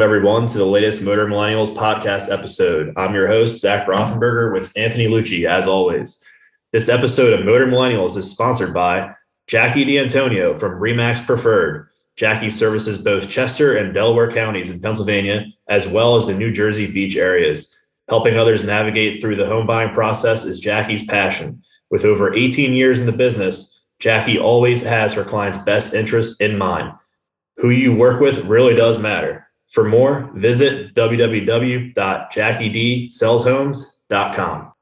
everyone, to the latest Motoring Millennials podcast episode. I'm your host, Zach Rothenberger, with Anthony Lucci, as always. This episode of Motoring Millennials is sponsored by 𝐓𝐇𝐄 𝐒𝐑𝐆𝐄 from Remax Preferred. 𝐓𝐇 services both Chester and Delaware counties in Pennsylvania, as well as the New Jersey beach areas. Helping others navigate through the home buying process is 𝐓𝐇's passion. With over 18 years in the business, 𝐓𝐇 always has her clients' best interests in mind. Who you work with really does matter. For more, visit www.𝐓𝐇𝐄 𝐒𝐑𝐆𝐄.com.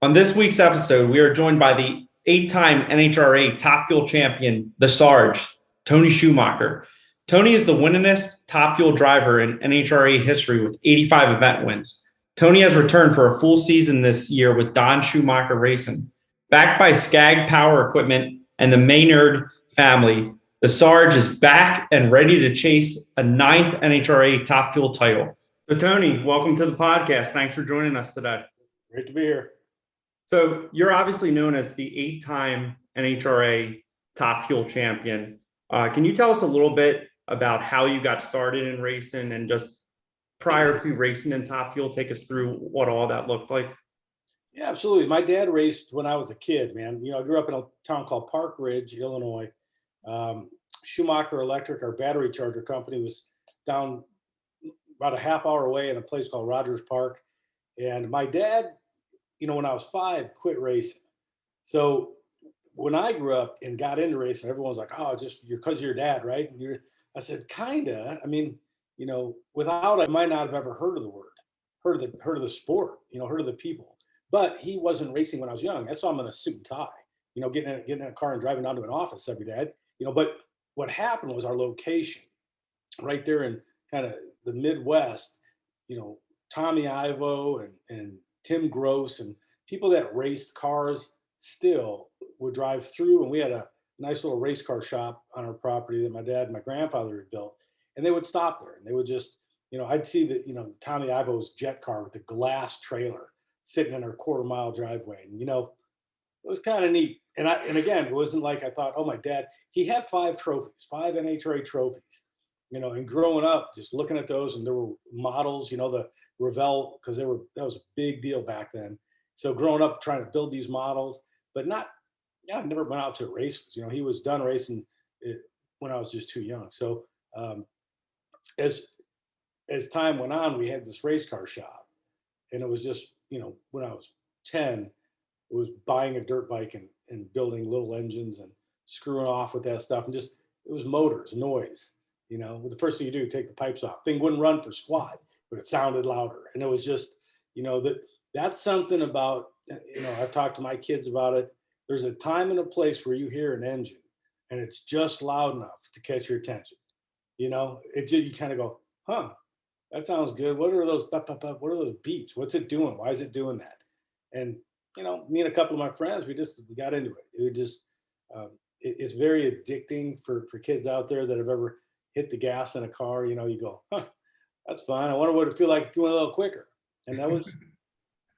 On this week's episode, we are joined by the 8-time NHRA Top Fuel Champion, the Sarge, Tony Schumacher. Tony is the winningest Top Fuel driver in NHRA history with 85 event wins. Tony has returned for a full season this year with Don Schumacher Racing. Backed by Skag Power Equipment and the Maynard family, the Sarge is back and ready to chase a 9th NHRA Top Fuel title. So, Tony, welcome to the podcast. Thanks for joining us today. Great to be here. So, you're obviously known as the 8-time NHRA Top Fuel Champion. Can you tell us a little bit about how you got started in racing and just prior to racing in Top Fuel, take us through what all that looked like? Yeah, absolutely. My dad raced when I was a kid, man. I grew up in a town called Park Ridge, Illinois. Schumacher Electric, our battery charger company, was down about a half hour away in a place called Rogers Park. And my dad, when I was 5, quit racing. So when I grew up and got into racing, everyone was like, "Oh, just because of your dad, right?" I said, "Kinda." I mean, without, I might not have ever heard of the word, heard of the sport, heard of the people. But he wasn't racing when I was young. I saw him in a suit and tie, getting in a car and driving down to an office every day. But what happened was our location right there in kind of the Midwest, Tommy Ivo and Tim Gross and people that raced cars still would drive through. And we had a nice little race car shop on our property that my dad and my grandfather had built. And they would stop there and they would just, I'd see the, Tommy Ivo's jet car with the glass trailer sitting in our quarter-mile driveway. And, it was kind of neat. And again, it wasn't like I thought, oh, my dad, he had 5 trophies, 5 NHRA trophies, and growing up, just looking at those, and there were models, the Revell, because that was a big deal back then. So growing up, trying to build these models, but I never went out to races. He was done racing when I was just too young. So as time went on, we had this race car shop, and it was just, when I was 10, it was buying a dirt bike and building little engines and screwing off with that stuff. And just, it was motors, noise, the first thing you do, take the pipes off. Thing wouldn't run for squat, but it sounded louder. And it was just, that's something about, I've talked to my kids about it. There's a time and a place where you hear an engine and it's just loud enough to catch your attention. You kind of go, huh, that sounds good. What are those, what are those beats? What's it doing? Why is it doing that? And, me and a couple of my friends, we got into it. It would just, it's very addicting for kids out there that have ever hit the gas in a car. You go, huh, that's fine. I wonder what it'd feel like if you went a little quicker. And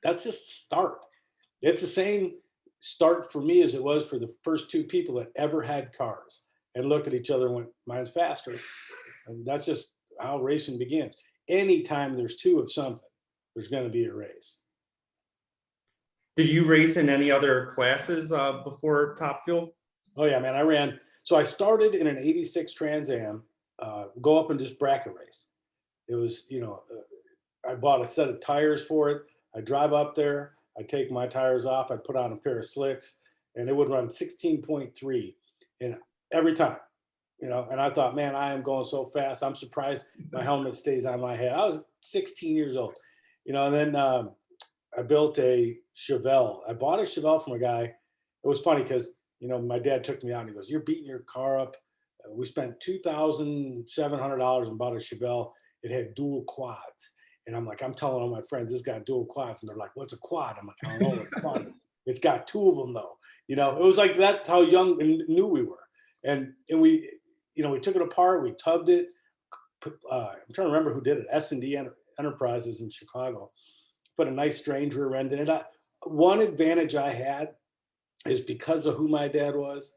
that's just start. It's the same start for me as it was for the first 2 people that ever had cars and looked at each other and went, mine's faster. And that's just how racing begins. Anytime there's 2 of something, there's going to be a race. Did you race in any other classes before Top Fuel? Oh yeah, man, I ran. So I started in an 86 Trans Am, go up and just bracket race. It was, I bought a set of tires for it. I drive up there, I take my tires off, I put on a pair of slicks, and it would run 16.3 and every time, and I thought, man, I am going so fast. I'm surprised my helmet stays on my head. I was 16 years old, and then I built a Chevelle. I bought a Chevelle from a guy. It was funny because, my dad took me out and he goes, "You're beating your car up." We spent $2,700 and bought a Chevelle. It had dual quads. And I'm like, I'm telling all my friends, this got dual quads. And they're like, "What's a quad?" I'm like, "I don't know what a quad is." It's got 2 of them though. It was like, that's how young and new we were. And we, we took it apart. We tubbed it. I'm trying to remember who did it. S&D Enterprises in Chicago. Put a nice strange rear end in it. One advantage I had is because of who my dad was.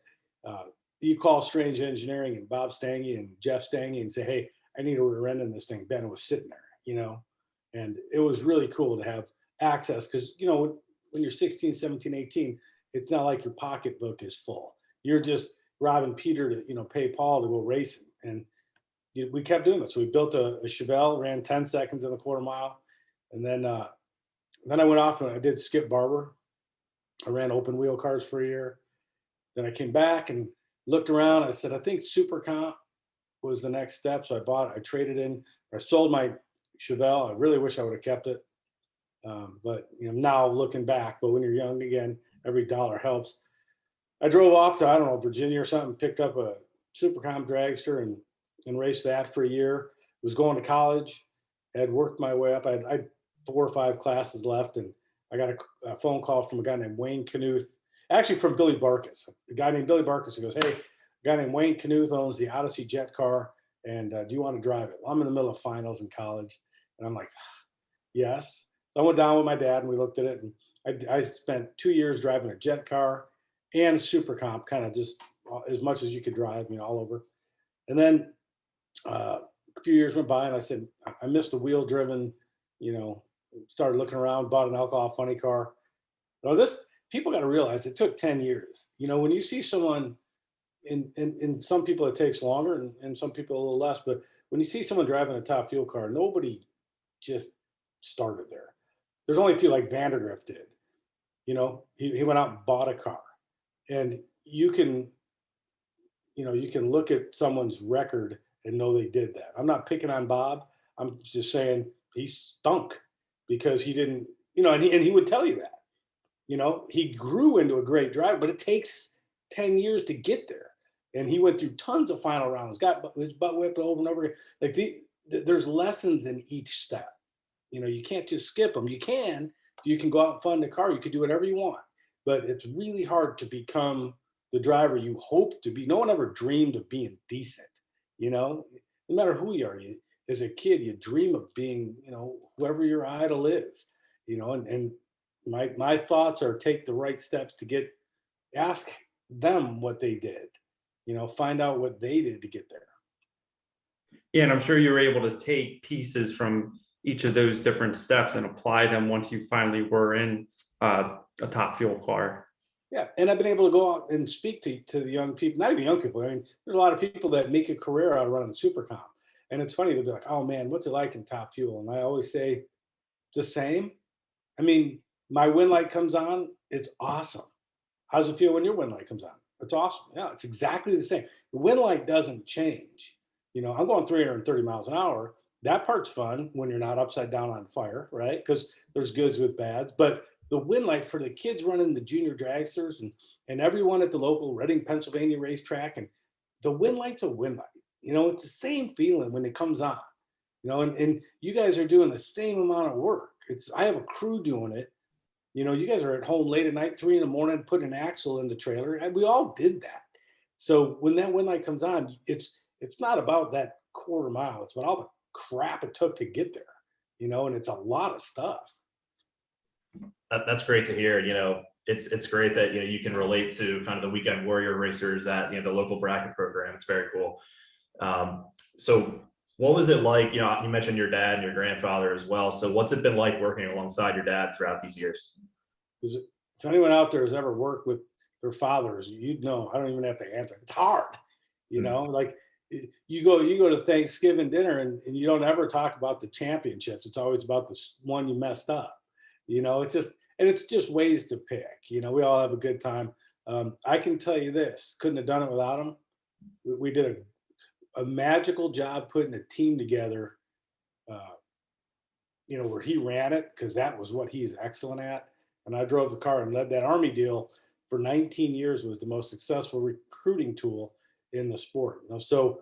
You call Strange Engineering and Bob Stange and Jeff Stange and say, "Hey, I need a rear end in this thing. Ben was sitting there, and it was really cool to have access because, when you're 16, 17, 18, it's not like your pocketbook is full. You're just robbing Peter to, pay Paul to go racing. And we kept doing it. So we built a Chevelle, ran 10 seconds in a quarter mile. And then I went off and I did Skip Barber. I ran open wheel cars for a year. Then I came back and looked around. I said, I think Super Comp was the next step. So I traded in, I sold my Chevelle. I really wish I would have kept it. But now looking back, but when you're young again, every dollar helps. I drove off to, I don't know, Virginia or something, picked up a Super Comp Dragster and raced that for a year. Was going to college, had worked my way up. I had 4 or 5 classes left, and I got a phone call from a guy named Wayne Knuth, actually from Billy Barkus. A guy named Billy Barkus, who goes, hey, a guy named Wayne Knuth owns the Odyssey jet car, and do you want to drive it? Well, I'm in the middle of finals in college, and I'm like, yes. So I went down with my dad, and we looked at it, and I spent 2 years driving a jet car and Super Comp, kind of just as much as you could drive, all over. And then a few years went by, and I said, I missed the wheel-driven, started looking around, bought an alcohol funny car. People got to realize it took 10 years. When you see someone, in some people it takes longer and some people a little less, but when you see someone driving a Top Fuel car, nobody just started there. There's only a few, like Vandergrift did. He went out and bought a car. And you can look at someone's record and know they did that. I'm not picking on Bob. I'm just saying he stunk because he didn't, and he would tell you that. He grew into a great driver, but it takes 10 years to get there. And he went through tons of final rounds, got his butt whipped over and over again. Like there's lessons in each step. You can't just skip them. You can go out and fund the car. You can do whatever you want, but it's really hard to become the driver you hope to be. No one ever dreamed of being decent. No matter who you are, as a kid, you dream of being, whoever your idol is, and my thoughts are take the right steps to ask them what they did, find out what they did to get there. Yeah. And I'm sure you were able to take pieces from each of those different steps and apply them once you finally were in a Top Fuel car. Yeah, and I've been able to go out and speak to the young people, not even young people. I mean, there's a lot of people that make a career out of running Super Comp. And it's funny, they'll be like, oh man, what's it like in Top Fuel? And I always say, the same. I mean, my win light comes on, it's awesome. How's it feel when your win light comes on? It's awesome. Yeah, it's exactly the same. The win light doesn't change. I'm going 330 miles an hour. That part's fun when you're not upside down on fire, right? Because there's goods with bads. But the win light for the kids running the junior dragsters and everyone at the local Reading, Pennsylvania racetrack, and the win light's a win light. It's the same feeling when it comes on. And you guys are doing the same amount of work. I have a crew doing it. You guys are at home late at night, 3 a.m, putting an axle in the trailer. And we all did that. So when that win light comes on, it's not about that quarter mile. It's about all the crap it took to get there, and it's a lot of stuff. That's great to hear. It's great that, you can relate to kind of the weekend warrior racers at, the local bracket program. It's very cool. So what was it like? You mentioned your dad and your grandfather as well. So what's it been like working alongside your dad throughout these years? If anyone out there has ever worked with their fathers, you'd know. I don't even have to answer. It's hard, like you go to Thanksgiving dinner and you don't ever talk about the championships. It's always about the one you messed up. It's just ways to pick. We all have a good time. I can tell you this, couldn't have done it without him. We did a magical job putting a team together, where he ran it because that was what he's excellent at. And I drove the car and led that Army deal for 19 years, was the most successful recruiting tool in the sport. So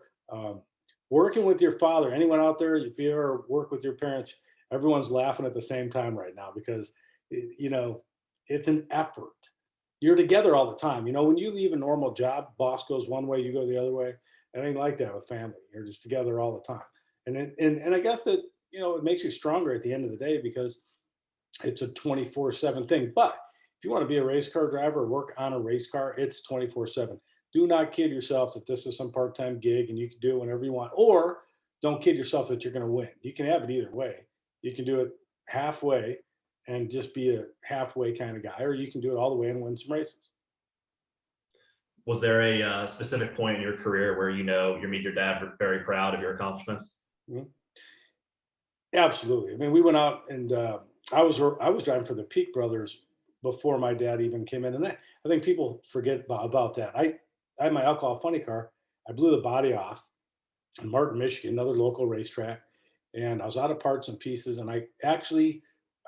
working with your father, anyone out there, if you ever work with your parents, everyone's laughing at the same time right now because, it's an effort. You're together all the time. When you leave a normal job, boss goes one way, you go the other way. It ain't like that with family. You're just together all the time. And I guess that, it makes you stronger at the end of the day because it's a 24/7 thing. But if you want to be a race car driver or work on a race car, it's 24/7. Do not kid yourself that this is some part-time gig and you can do it whenever you want. Or don't kid yourself that you're going to win. You can have it either way. You can do it halfway and just be a halfway kind of guy, or you can do it all the way and win some races. Was there a specific point in your career where you made your dad very proud of your accomplishments? Mm-hmm. Absolutely. I mean, we went out and I was driving for the Peak Brothers before my dad even came in, and I think people forget about that. I had my alcohol funny car. I blew the body off in Martin, Michigan, another local racetrack, and I was out of parts and pieces. And I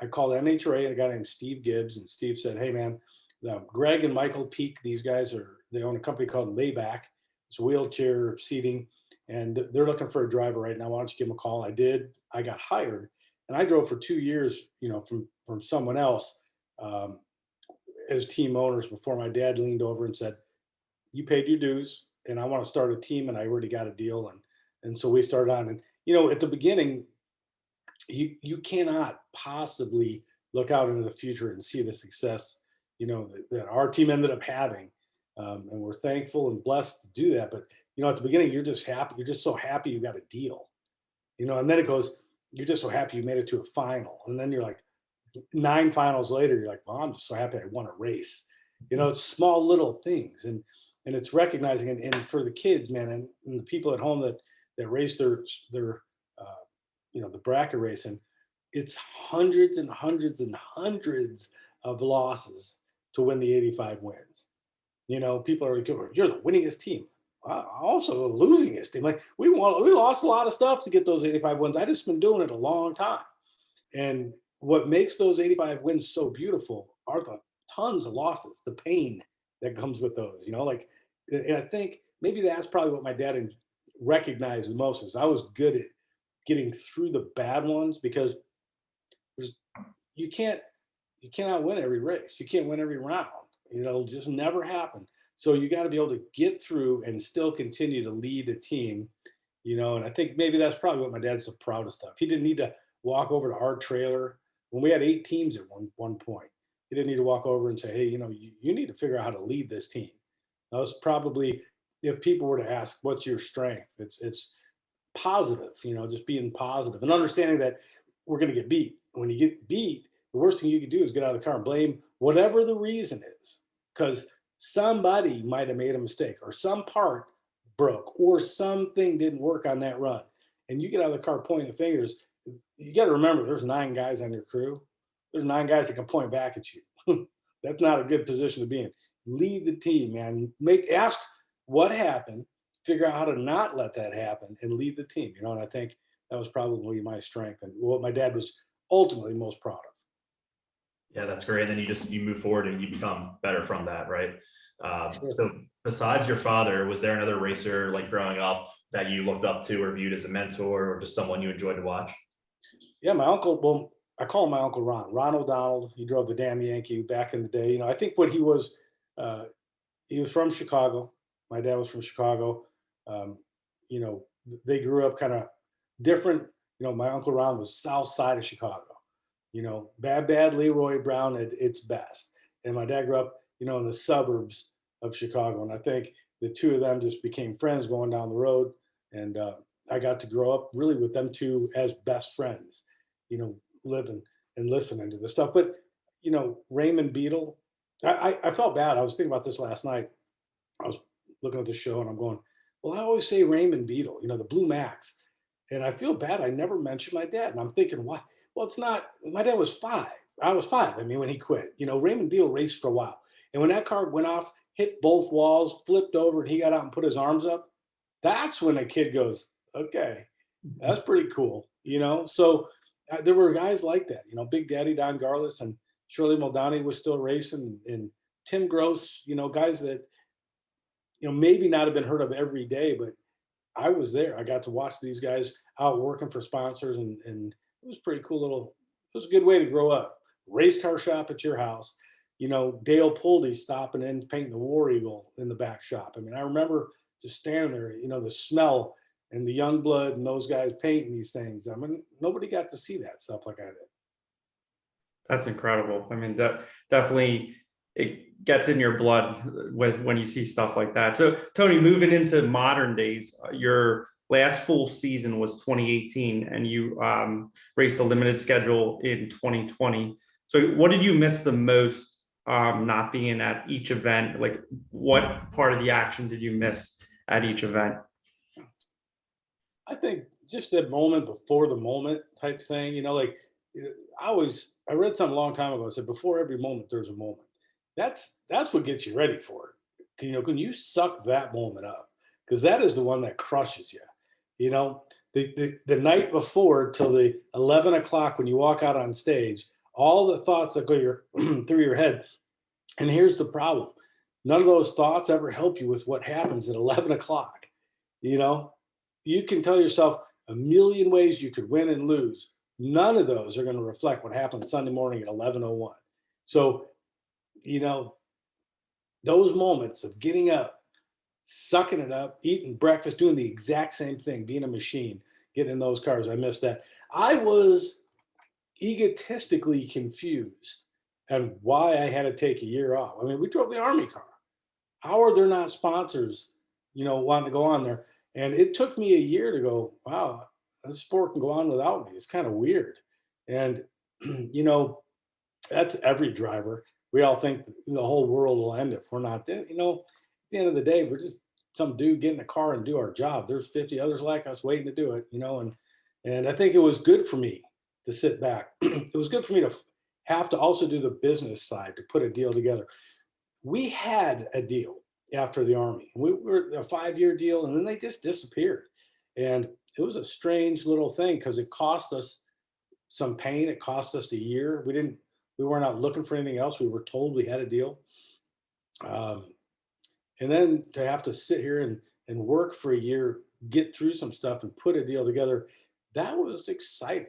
called NHRA and a guy named Steve Gibbs, and Steve said, "Hey man, Greg and Michael Peak, these guys they own a company called Layback. It's wheelchair seating, and they're looking for a driver right now. Why don't you give them a call?" I did. I got hired, and I drove for 2 years, from someone else as team owners before my dad leaned over and said, "You paid your dues, and I want to start a team, and I already got a deal." And so we started on, and at the beginning, you cannot possibly look out into the future and see the success, that our team ended up having. And we're thankful and blessed to do that. But, at the beginning, you're just happy. You're just so happy you got a deal, and then it goes, you're just so happy you made it to a final. And then you're like 9 finals later, you're like, well, I'm just so happy I won a race. It's small little things. And it's recognizing, and for the kids, man, and the people at home that race their the bracket racing, it's hundreds and hundreds and hundreds of losses to win the 85 wins. People are like, "You're the winningest team." Also the losingest team. Like we lost a lot of stuff to get those 85 wins. I just been doing it a long time. And what makes those 85 wins so beautiful are the tons of losses, the pain that comes with those, and I think maybe that's probably what my dad recognized the most is I was good at getting through the bad ones, because you cannot win every race. You can't win every round. It'll just never happen. So you got to be able to get through and still continue to lead a team, and I think maybe that's probably what my dad's the proudest of. He didn't need to walk over to our trailer when we had 8 teams at one point. He didn't need to walk over and say, "Hey, you need to figure out how to lead this team." That was probably, if people were to ask, "What's your strength?" It's positive, just being positive and understanding that we're going to get beat. When you get beat, the worst thing you can do is get out of the car and blame whatever the reason is, because somebody might have made a mistake, or some part broke, or something didn't work on that run. And you get out of the car pointing the fingers. You got to remember, there's 9 guys on your crew. There's 9 guys that can point back at you. That's not a good position to be in. Lead the team, man. Ask what happened, figure out how to not let that happen, and lead the team. And I think that was probably my strength and what my dad was ultimately most proud of. Yeah, that's great. And then you move forward and you become better from that, right? Sure. So besides your father, was there another racer like growing up that you looked up to or viewed as a mentor, or just someone you enjoyed to watch? Yeah, my uncle. Well, I call him my Uncle Ron. Ron O'Donnell. He drove the damn Yankee back in the day. I think what he was from Chicago. My dad was from Chicago. They grew up kind of different. My Uncle Ron was south side of Chicago. Bad Leroy Brown at its best. And my dad grew up, in the suburbs of Chicago. And I think the two of them just became friends going down the road. And I got to grow up really with them two as best friends, living and listening to this stuff. But, Raymond Beadle, I felt bad. I was thinking about this last night. I was looking at the show and I'm going, well, I always say Raymond Beadle, the Blue Max. And I feel bad. I never mentioned my dad. And I'm thinking, why? Well, it's not, my dad was 5. I was 5. When he quit, Raymond Beadle raced for a while. And when that car went off, hit both walls, flipped over, and he got out and put his arms up, that's when a kid goes, okay, that's pretty cool. So there were guys like that, Big Daddy Don Garlis and Shirley Muldowney was still racing, and Tim Gross, guys that, maybe not have been heard of every day, but I was there. I got to watch these guys out working for sponsors, and it was pretty cool it was a good way to grow up. Race car shop at your house, Dale Pulte stopping in painting the War Eagle in the back shop. I remember just standing there, the smell and the young blood and those guys painting these things. Nobody got to see that stuff like I did. That's incredible. That definitely, it gets in your blood when you see stuff like that. So Tony, moving into modern days, you're last full season was 2018, and you raced a limited schedule in 2020. So what did you miss the most not being at each event? Like, what part of the action did you miss at each event? I think just that moment before the moment type thing, like I read something a long time ago. It said, before every moment, there's a moment. That's what gets you ready for it. Can you suck that moment up? Because that is the one that crushes you. The night before till the 11 o'clock when you walk out on stage, all the thoughts that go through your head. And here's the problem. None of those thoughts ever help you with what happens at 11 o'clock. You can tell yourself a million ways you could win and lose. None of those are going to reflect what happened Sunday morning at 11:01. So, those moments of getting up, sucking it up, eating breakfast, doing the exact same thing, being a machine, getting in those cars. I missed that. I was egotistically confused and why I had to take a year off. I mean, we drove the Army car. How are there not sponsors, wanting to go on there? And it took me a year to go, wow, this sport can go on without me. It's kind of weird. And, that's every driver. We all think the whole world will end if we're not there. At the end of the day, we're just some dude get in a car and do our job. There's 50 others like us waiting to do it, and I think it was good for me to sit back. It was good for me to have to also do the business side, to put a deal together. We had a deal after the Army. We were a 5-year deal, and then they just disappeared. And it was a strange little thing because it cost us some pain. It cost us a year. We were not looking for anything else. We were told we had a deal. And then to have to sit here and work for a year, get through some stuff and put a deal together, that was exciting.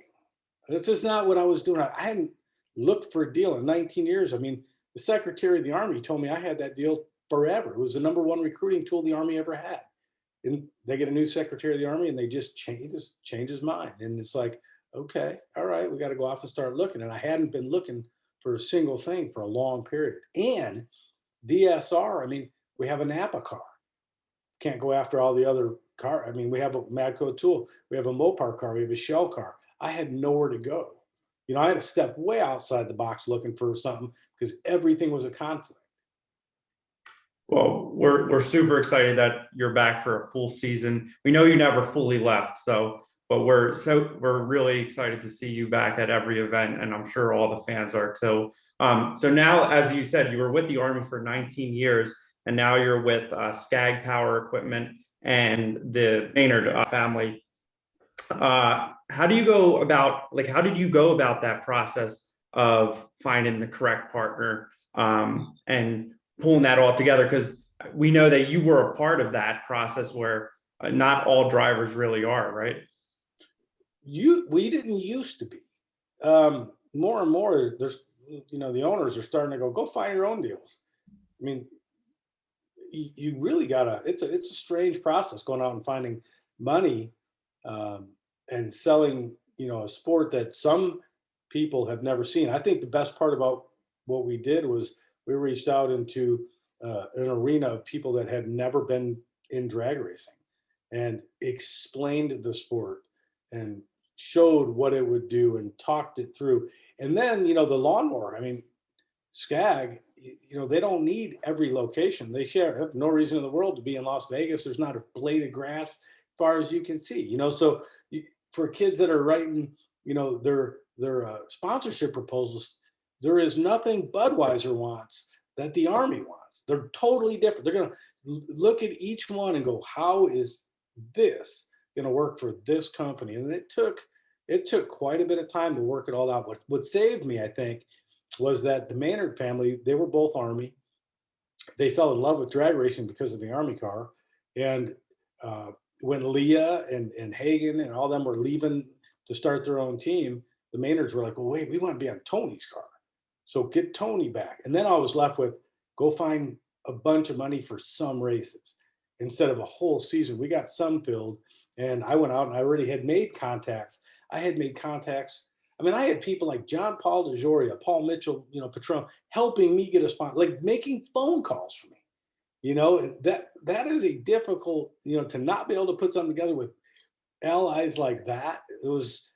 This is not what I was doing. I hadn't looked for a deal in 19 years. I mean, the Secretary of the Army told me I had that deal forever. It was the #1 recruiting tool the Army ever had. And they get a new Secretary of the Army and they just change his mind. And it's like, okay, all right, we got to go off and start looking. And I hadn't been looking for a single thing for a long period. And DSR, I mean, we have a Napa car. Can't go after all the other car. I mean, we have a Madco tool. We have a Mopar car. We have a Shell car. I had nowhere to go. I had to step way outside the box looking for something because everything was a conflict. Well, we're super excited that you're back for a full season. We know you never fully left, but we're really excited to see you back at every event, and I'm sure all the fans are too. So now, as you said, you were with the Army for 19 years, and now you're with Skag Power Equipment and the Maynard family. How did you go about that process of finding the correct partner and pulling that all together? Because we know that you were a part of that process where not all drivers really are, right? We didn't used to be. More and more, there's, the owners are starting to go find your own deals. I mean, you really gotta, it's a strange process going out and finding money and selling, a sport that some people have never seen. I think the best part about what we did was we reached out into an arena of people that had never been in drag racing and explained the sport and showed what it would do and talked it through. And then, the lawnmower, I mean, Skag, they don't need every location. They have no reason in the world to be in Las Vegas. There's not a blade of grass as far as you can see, so for kids that are writing, their sponsorship proposals, there is nothing Budweiser wants that the Army wants. They're totally different. They're going to look at each one and go, how is this going to work for this company? And it took quite a bit of time to work it all out. What saved me, I think, was that the Maynard family, they were both Army. They fell in love with drag racing because of the Army car. And when Leah and Hagen and all them were leaving to start their own team, the Maynards were like, well, wait, we want to be on Tony's car. So get Tony back. And then I was left with, go find a bunch of money for some races instead of a whole season. We got some filled, and I went out and I already had made contacts. I had people like John Paul DeJoria, Paul Mitchell, Patron, helping me get a spot, like making phone calls for me. That is a difficult, to not be able to put something together with allies like that, it was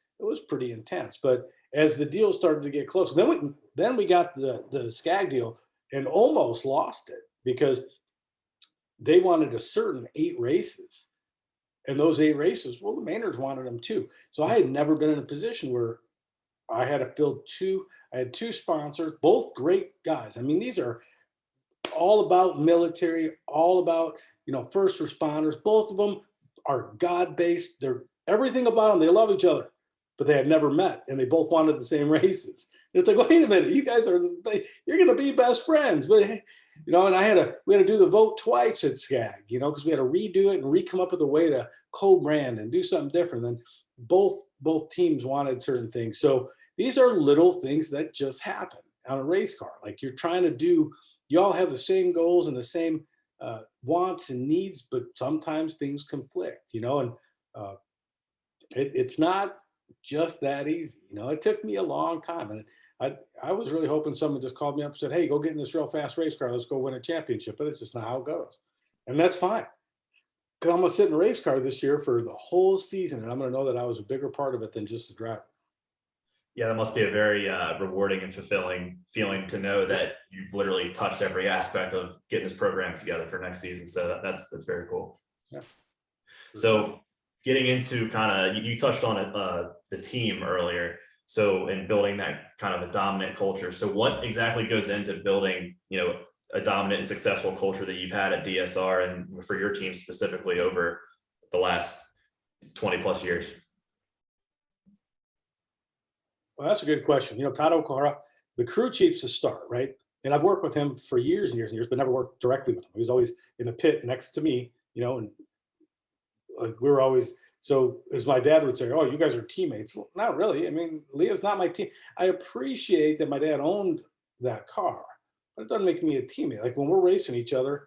pretty intense. But as the deal started to get close, then we got the SCAG deal and almost lost it because they wanted a certain 8 races. And those 8 races, well, the Maynards wanted them too. So I had never been in a position where I had to fill I had 2 sponsors, both great guys. I mean, these are all about military, all about, first responders. Both of them are God-based. They're everything about them. They love each other, but they had never met, and they both wanted the same races. And it's like, wait a minute, you guys you're going to be best friends. But, and we had to do the vote twice at SCAG, because we had to redo it and come up with a way to co-brand and do something different. Then both teams wanted certain things. So these are little things that just happen on a race car. Like you're trying to do, you all have the same goals and the same wants and needs, but sometimes things conflict, and it's not just that easy. It took me a long time, and I was really hoping someone just called me up and said, hey, go get in this real fast race car, let's go win a championship. But it's just not how it goes, and that's fine, because I'm gonna sit in a race car this year for the whole season, and I'm gonna know that I was a bigger part of it than just the driver. Yeah, that must be a very rewarding and fulfilling feeling to know that you've literally touched every aspect of getting this program together for next season. So that's very cool. Yeah. So getting into kind of, you touched on it, the team earlier. So in building that kind of a dominant culture. So what exactly goes into building, a dominant and successful culture that you've had at DSR and for your team specifically over the last 20 plus years? Well, that's a good question. Todd Okahara, the crew chief's a start, right? And I've worked with him for years and years and years, but never worked directly with him. He was always in the pit next to me, and we were always, so as my dad would say, oh, you guys are teammates. Well, not really. I mean, Leah's not my team. I appreciate that my dad owned that car, but it doesn't make me a teammate. Like when we're racing each other,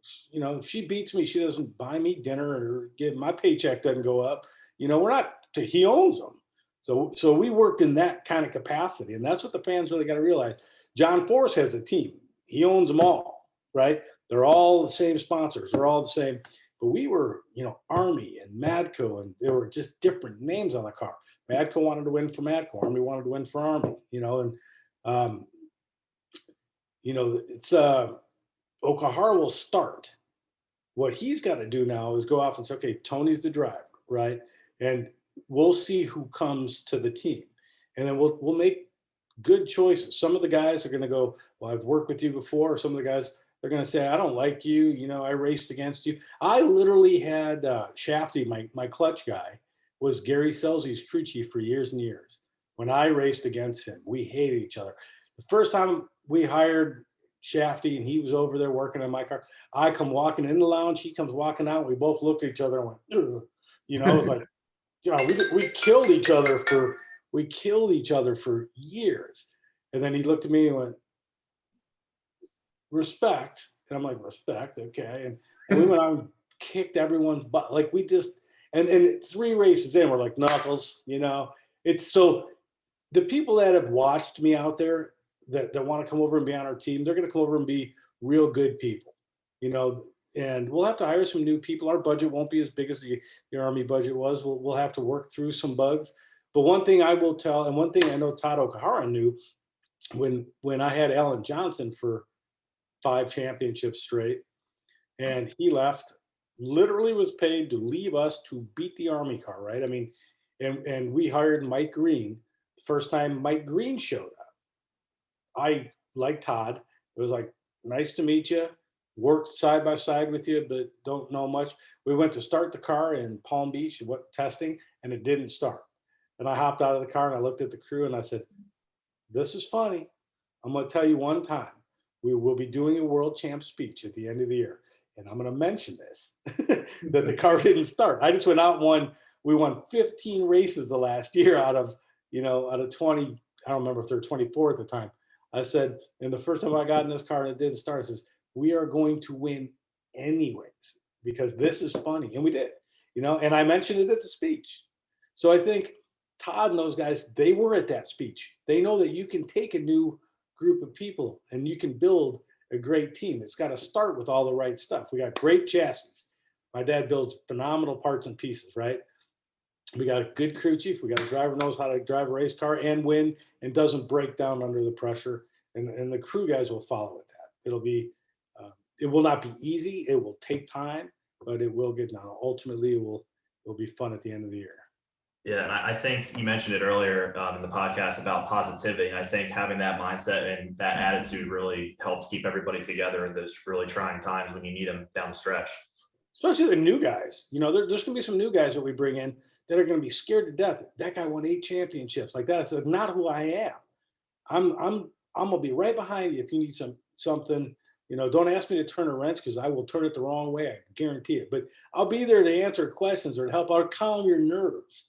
if she beats me, she doesn't buy me dinner or my paycheck doesn't go up. We're not, he owns them. So we worked in that kind of capacity, and that's what the fans really got to realize. John Force has a team. He owns them all, right? They're all the same sponsors. They're all the same. But we were, Army and Madco, and there were just different names on the car. Madco wanted to win for Madco. Army wanted to win for Army, it's Okahara will start. What he's got to do now is go off and say, okay, Tony's the driver, right? And we'll see who comes to the team, and then we'll make good choices. Some of the guys are going to go, well, I've worked with you before. Or some of the guys, they're going to say, I don't like you. I raced against you. I literally had Shafty, my clutch guy, was Gary Selzy's crew chief for years and years. When I raced against him, we hated each other. The first time we hired Shafty and he was over there working on my car, I come walking in the lounge, he comes walking out. We both looked at each other and went, ugh. It was like, we killed each other for years. And then he looked at me and went, respect. And I'm like, respect, okay. And we went out and kicked everyone's butt. Like we just, and 3 races in, we're like knuckles, It's so, the people that have watched me out there that want to come over and be on our team, they're going to come over and be real good people, and we'll have to hire some new people. Our budget won't be as big as the Army budget was. We'll have to work through some bugs. But one thing I will tell, and one thing I know Todd Okahara knew, when I had Alan Johnson for 5 championships straight, and he left, literally was paid to leave us to beat the Army car, right? I mean, and we hired Mike Green. The first time Mike Green showed up, I, like Todd, it was like, nice to meet you. Worked side by side with you, but don't know much. We went to start the car in Palm Beach, testing, and it didn't start. And I hopped out of the car and I looked at the crew and I said, this is funny. I'm going to tell you one time, we will be doing a world champ speech at the end of the year. And I'm going to mention this, that the car didn't start. I just went out and we won 15 races the last year out of 20, I don't remember if they're 24 at the time. I said, and the first time I got in this car and it didn't start, I says, we are going to win anyways, because this is funny. And we did, and I mentioned it at the speech. So I think Todd and those guys, they were at that speech. They know that you can take a new group of people and you can build a great team. It's got to start with all the right stuff. We got great chassis. My dad builds phenomenal parts and pieces, right? We got a good crew chief. We got a driver who knows how to drive a race car and win and doesn't break down under the pressure. And the crew guys will follow with that. It will not be easy. It will take time, but it will get done. Ultimately, it will be fun at the end of the year. Yeah, and I think you mentioned it earlier in the podcast about positivity. And I think having that mindset and that attitude really helps keep everybody together in those really trying times when you need them down the stretch. Especially the new guys. There's going to be some new guys that we bring in that are going to be scared to death. That guy won 8 championships. Like that's not who I am. I'm gonna be right behind you if you need something. Don't ask me to turn a wrench because I will turn it the wrong way. I guarantee it. But I'll be there to answer questions or to help out calm your nerves.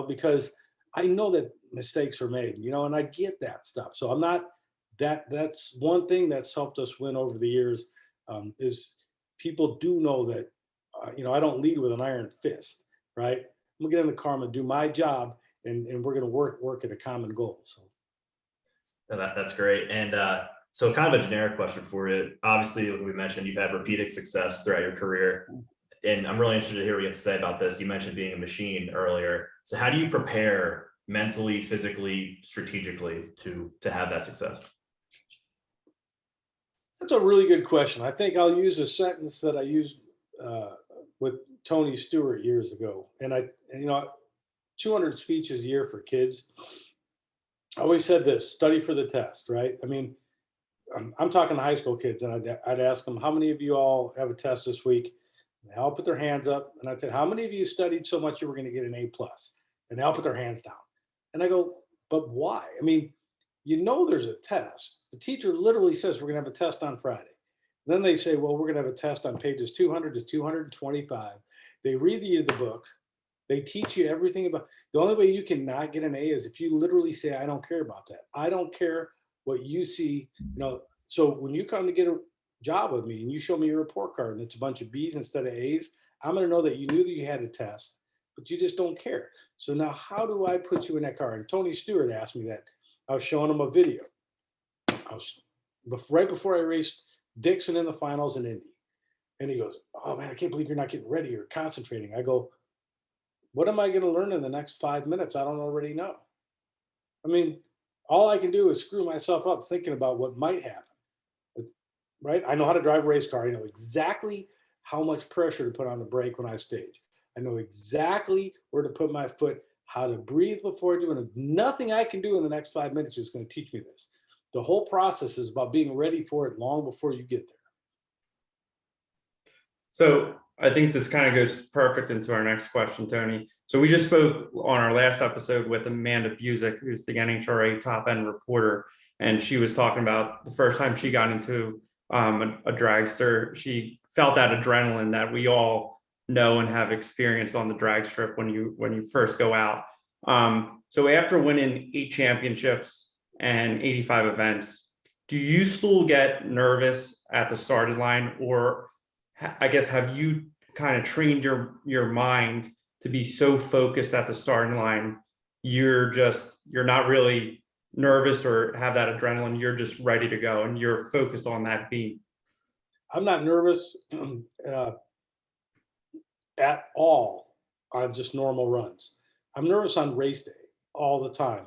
Because I know that mistakes are made. And I get that stuff. So I'm not that. That's one thing that's helped us win over the years. Is people do know that. I don't lead with an iron fist, right? I'm gonna get in the car, I'm gonna do my job, and we're gonna work at a common goal. So that's great. And so kind of a generic question for you. Obviously, like we mentioned, you've had repeated success throughout your career. And I'm really interested to hear what you have to say about this. You mentioned being a machine earlier. So how do you prepare mentally, physically, strategically to have that success? That's a really good question. I think I'll use a sentence that I used with Tony Stewart years ago. And 200 speeches a year for kids. I always said this: study for the test, right? I mean, I'm talking to high school kids, and I'd ask them, how many of you all have a test this week? And they all put their hands up, and I'd say, how many of you studied so much you were going to get an A+? And they all put their hands down. And I go, but why? I mean, there's a test. The teacher literally says we're going to have a test on Friday. Then they say, well, we're going to have a test on pages 200 to 225. They read the book. They teach you everything about. The only way you can not get an A is if you literally say, I don't care about that. I don't care what you see. So when you come to get a job with me and you show me your report card and it's a bunch of B's instead of A's, I'm going to know that you knew that you had a test, but you just don't care. So now how do I put you in that car? And Tony Stewart asked me that. I was showing him a video. Right before I raced Dixon in the finals in Indy. And he goes, oh man, I can't believe you're not getting ready or concentrating. I go, what am I going to learn in the next 5 minutes? I don't already know. I mean, all I can do is screw myself up thinking about what might happen, right? I know how to drive a race car. I know exactly how much pressure to put on the brake when I stage. I know exactly where to put my foot, how to breathe before doing it. Nothing I can do in the next 5 minutes is going to teach me this. The whole process is about being ready for it long before you get there. So I think this kind of goes perfect into our next question, Tony. So we just spoke on our last episode with Amanda Busick, who's the NHRA top end reporter. And she was talking about the first time she got into a dragster, she felt that adrenaline that we all know and have experienced on the drag strip when you first go out. So after winning 8 championships and 85 events, do you still get nervous at the starting line, or I guess have you kind of trained your mind to be so focused at the starting line, you're not really nervous or have that adrenaline, you're just ready to go and you're focused on that beat? I'm not nervous at all on just normal runs. I'm nervous on race day all the time,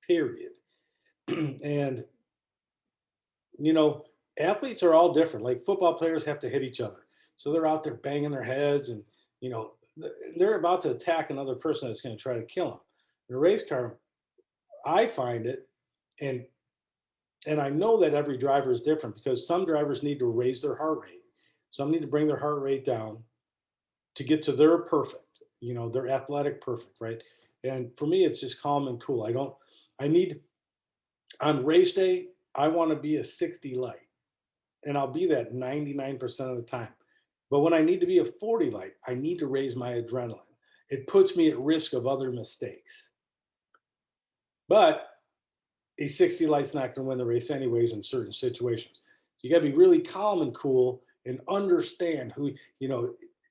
period. And, athletes are all different. Like football players have to hit each other. So they're out there banging their heads and, they're about to attack another person that's going to try to kill them. In a race car, I find it, and I know that every driver is different because some drivers need to raise their heart rate. Some need to bring their heart rate down to get to their perfect, their athletic perfect, right? And for me, it's just calm and cool. On race day, I want to be a 60 light, and I'll be that 99% of the time. But when I need to be a 40 light, I need to raise my adrenaline. It puts me at risk of other mistakes. But a 60 light's not going to win the race anyways in certain situations. So you got to be really calm and cool and understand who,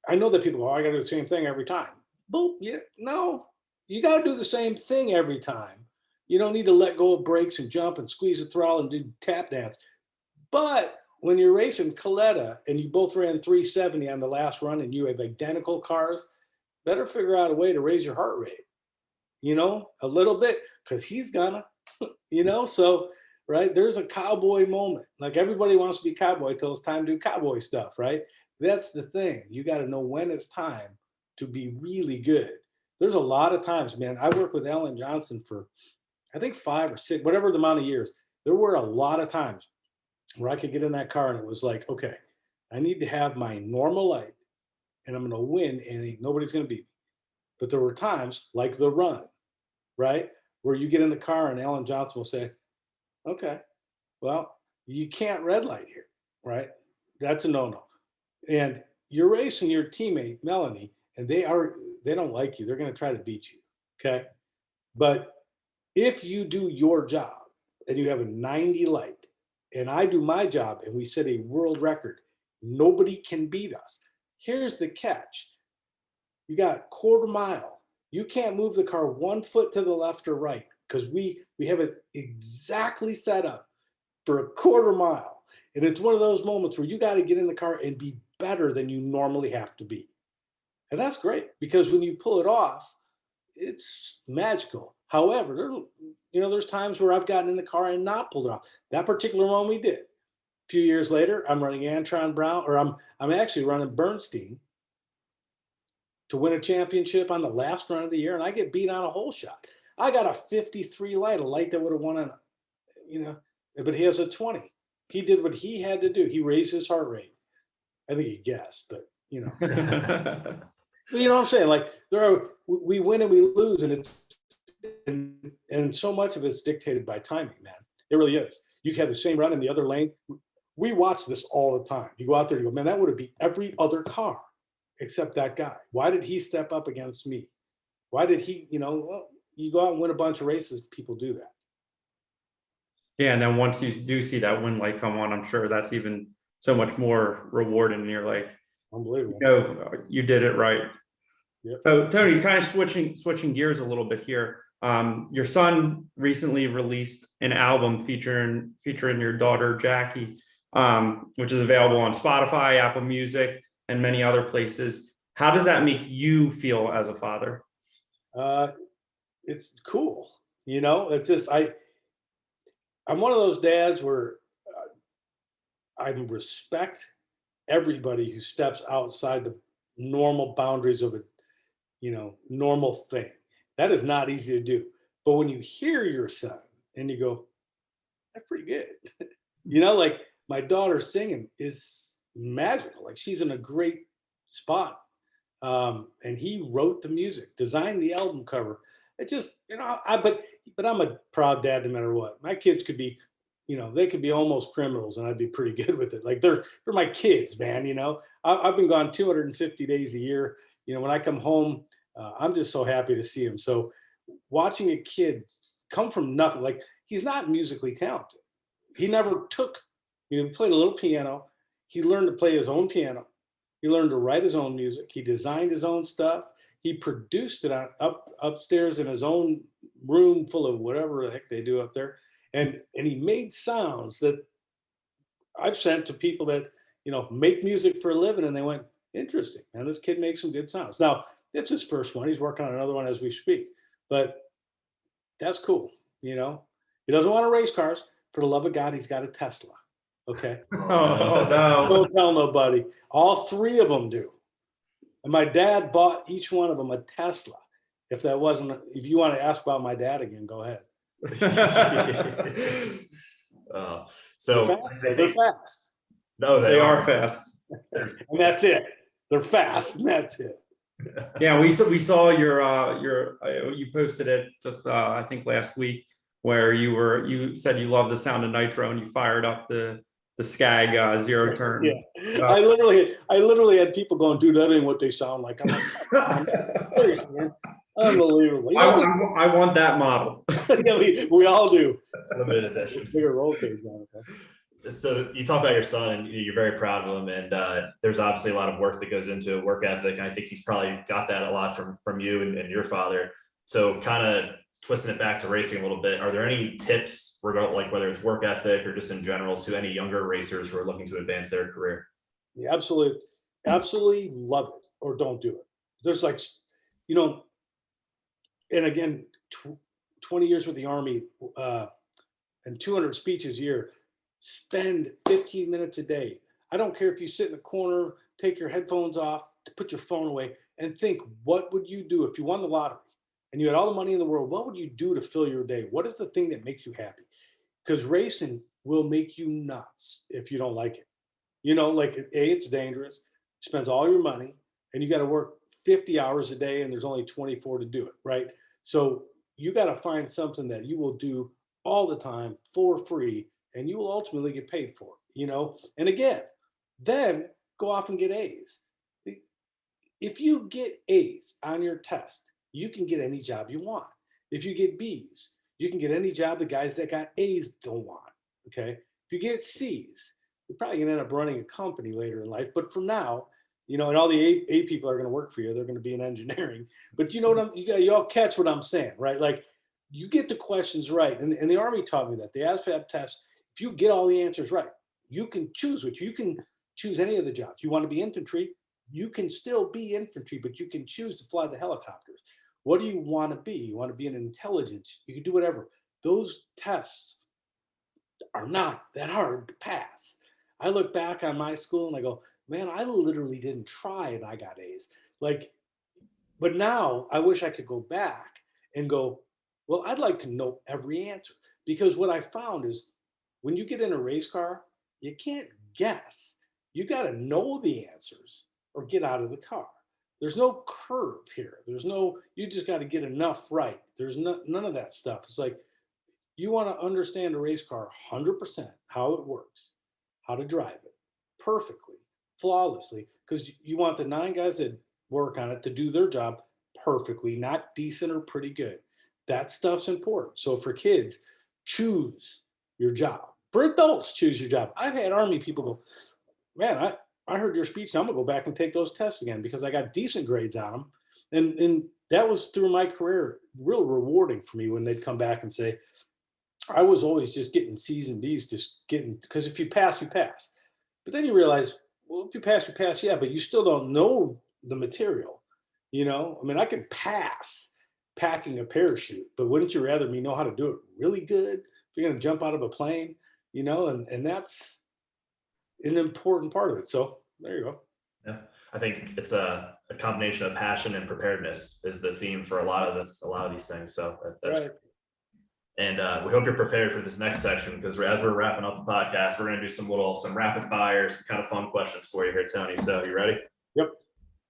I know that people go, I got to do the same thing every time. Boop, yeah, no, you got to do the same thing every time. You don't need to let go of brakes and jump and squeeze the throttle and do tap dance. But when you're racing Coletta and you both ran 370 on the last run and you have identical cars, better figure out a way to raise your heart rate, a little bit, because he's gonna, so, right, there's a cowboy moment. Like everybody wants to be cowboy till it's time to do cowboy stuff, right? That's the thing. You got to know when it's time to be really good. There's a lot of times, man. I worked with Alan Johnson for, I think 5 or 6, whatever the amount of years. There were a lot of times where I could get in that car and it was like, okay, I need to have my normal light and I'm going to win and nobody's going to beat me. But there were times like the run, right? Where you get in the car and Alan Johnson will say, okay, well, you can't red light here, right? That's a no-no. And you're racing your teammate, Melanie, and they don't like you. They're going to try to beat you, okay? But if you do your job and you have a 90 light and I do my job and we set a world record, nobody can beat us. Here's the catch. You got a quarter mile. You can't move the car 1 foot to the left or right because we have it exactly set up for a quarter mile. And it's one of those moments where you got to get in the car and be better than you normally have to be. And that's great because when you pull it off, it's magical. However, there's times where I've gotten in the car and not pulled it off. That particular one we did. A few years later, I'm running Antron Brown, or I'm actually running Bernstein to win a championship on the last run of the year, and I get beat on a hole shot. I got a 53 light, a light that would have won on, but he has a 20. He did what he had to do. He raised his heart rate. I think he guessed, but you know what I'm saying? Like we win and we lose, and so much of it's dictated by timing, man. It really is. You have the same run in the other lane. We watch this all the time. You go out there, you go, man, that would have beat every other car except that guy. Why did he step up against me? Why did he, well, you go out and win a bunch of races, people do that. Yeah, and then once you do see that win light come on, I'm sure that's even so much more rewarding. And you're like, unbelievable. You did it right. Yep. So Tony, kind of switching gears a little bit here. Your son recently released an album featuring your daughter Jackie, which is available on Spotify, Apple Music, and many other places. How does that make you feel as a father? It's cool. It's just I'm one of those dads where I respect everybody who steps outside the normal boundaries of a normal thing. That is not easy to do. But when you hear your son and you go, that's pretty good. Like my daughter singing is magical. Like she's in a great spot. And he wrote the music, designed the album cover. It just, but I'm a proud dad no matter what. My kids could be, they could be almost criminals and I'd be pretty good with it. Like they're my kids, man. I've been gone 250 days a year. When I come home, I'm just so happy to see him. So watching a kid come from nothing, like he's not musically talented. He never he played a little piano. He learned to play his own piano. He learned to write his own music. He designed his own stuff. He produced it upstairs in his own room full of whatever the heck they do up there. And he made sounds that I've sent to people that, make music for a living. And they went, interesting, man, this kid makes some good sounds. Now, it's his first one. He's working on another one as we speak. But that's cool, He doesn't want to race cars. For the love of God, he's got a Tesla. Okay? Oh, no. Don't tell nobody. All 3 of them do. And my dad bought each one of them a Tesla. If you want to ask about my dad again, go ahead. So they're fast. No, they are fast. And that's it. They're fast, and that's it. Yeah, we saw you posted it just I think last week, where you said you love the sound of nitro and you fired up the Skag zero turn. Yeah, I literally had people going, dude, that ain't what they sound like. I'm like, seriously, man. Unbelievable. I want that model. Yeah, we all do. Limited edition. Bigger roll cage on it. So you talk about your son and you're very proud of him, and there's obviously a lot of work that goes into work ethic, and I think he's probably got that a lot from you and your father. So kind of twisting it back to racing a little bit, are there any tips regarding, like, whether it's work ethic or just in general, to any younger racers who are looking to advance their career? Yeah, absolutely love it or don't do it. There's you know, and again, 20 years with the Army and 200 speeches a year, spend 15 minutes a day. I don't care if you sit in a corner, take your headphones off, put your phone away, and think, what would you do if you won the lottery and you had all the money in the world? What would you do to fill your day? What is the thing that makes you happy? Because racing will make you nuts if you don't like it. You know, like, A, it's dangerous, spends all your money, and you got to work 50 hours a day, and there's only 24 to do it, right? So you got to find something that you will do all the time for free, and you will ultimately get paid for it, you know? And again, then go off and get A's. If you get A's on your test, you can get any job you want. If you get B's, you can get any job the guys that got A's don't want, okay? If you get C's, you're probably gonna end up running a company later in life. But for now, you know, and all the A people are gonna work for you. They're gonna be in engineering. But you know what you all catch what I'm saying, right? Like, you get the questions right. And the Army taught me that. The ASVAB test, if you get all the answers right, you can choose you can choose any of the jobs. You want to be infantry, you can still be infantry, but you can choose to fly the helicopters. What do you want to be? You want to be an intelligence. You can do whatever. Those tests are not that hard to pass. I look back on my school and I go, man, I literally didn't try and I got A's. Like, but now I wish I could go back and go, well, I'd like to know every answer. Because what I found is when you get in a race car, you can't guess. You got to know the answers or get out of the car. There's no curve here. There's no, you just got to get enough right. There's none of that stuff. It's like, you want to understand a race car 100%, how it works, how to drive it perfectly, flawlessly, because you want the 9 guys that work on it to do their job perfectly, not decent or pretty good. That stuff's important. So for kids, choose your job. For adults, choose your job. I've had Army people go, man, I heard your speech. Now I'm gonna go back and take those tests again because I got decent grades on them. And that was through my career, real rewarding for me when they'd come back and say, I was always just getting C's and D's, because if you pass, you pass. But then you realize, well, if you pass, you pass, yeah, but you still don't know the material. You know, I mean, I could pass packing a parachute, but wouldn't you rather me know how to do it really good if you're going to jump out of a plane, you know, and that's an important part of it. So there you go. Yeah, I think it's a combination of passion and preparedness is the theme for a lot of these things. So that's right. And we hope you're prepared for this next section, because as we're wrapping up the podcast, we're going to do some rapid fire, some kind of fun questions for you here, Tony. So you ready? Yep.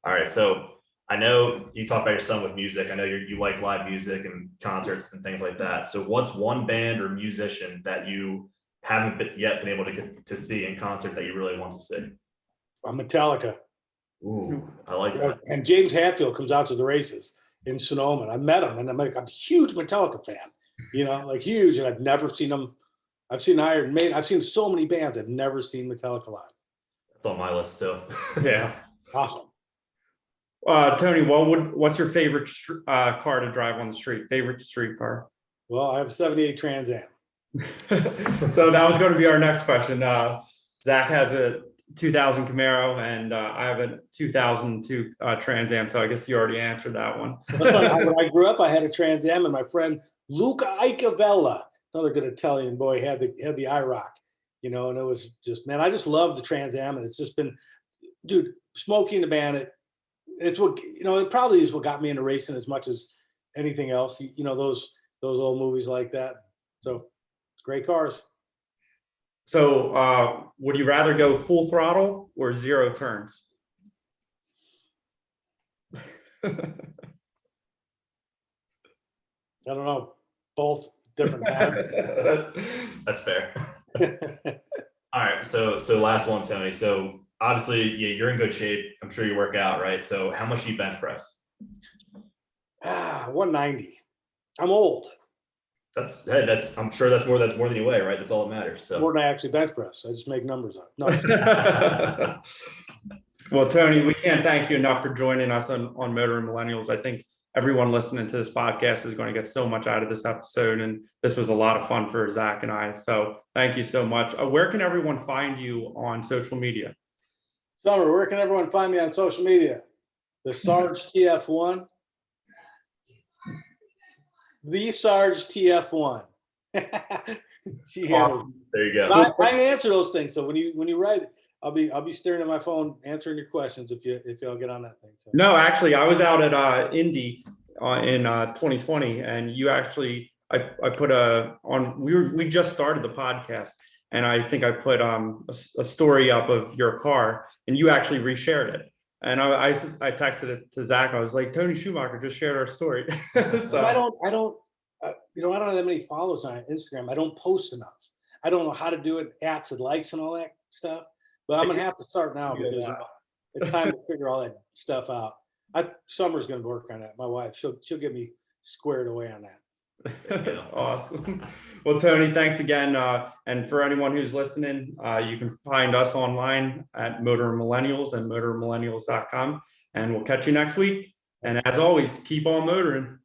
All right. So I know you talk about your son with music. I know you like live music and concerts and things like that. So what's one band or musician that you haven't yet been able to get to see in concert that you really want to see? Metallica. Ooh, I like that. And James Hetfield comes out to the races in Sonoma. And I met him, and I'm a huge Metallica fan. You know, like huge, and I've never seen them. I've seen Iron Maiden. I've seen so many bands. I've never seen Metallica live. That's on my list too. Yeah. Awesome. Tony, what's your favorite car to drive on the street? Favorite street car? Well, I have a 78 Trans Am. So that was going to be our next question. Zach has a 2000 Camaro, and I have a 2002 Trans Am. So I guess you already answered that one. When I grew up, I had a Trans Am, and my friend Luca Icavella, another good Italian boy, had the IROC, you know, and it was just, man, I just love the Trans Am, and it's just been, dude, Smokey and the Bandit. It's what, you know, it probably is what got me into racing as much as anything else. You know, those old movies like that. So great cars. So would you rather go full throttle or 0 turns? I don't know. Both different times. That's fair. All right. So last one, Tony. So obviously, yeah, you're in good shape. I'm sure you work out, right? So how much do you bench press? 190. I'm old. I'm sure that's more than you weigh, right? That's all that matters. So more than I actually bench press. I just make numbers up. No. Well, Tony, we can't thank you enough for joining us on Motoring Millennials. I think everyone listening to this podcast is going to get so much out of this episode, and this was a lot of fun for Zach and I. So thank you so much. Where can everyone find you on social media? Summer, where can everyone find me on social media? The Sarge TF1 the Sarge TF1. She handles. There you go. I answer those things. So when you write, I'll be staring at my phone answering your questions if y'all get on that thing. So. No, actually, I was out at Indy in 2020, and you actually I put we just started the podcast, and I think I put a story up of your car, and you actually reshared it. And I texted it to Zach. I was like, Tony Schumacher just shared our story. So I don't have that many followers on Instagram. I don't post enough. I don't know how to do it, ats and likes and all that stuff. But I'm gonna have to start now because it's time to figure all that stuff out. Summer's gonna work on that. My wife, she'll get me squared away on that. Awesome. Well, Tony, thanks again. And for anyone who's listening, you can find us online at Motoring Millennials and motoringmillennials.com. And we'll catch you next week. And as always, keep on motoring.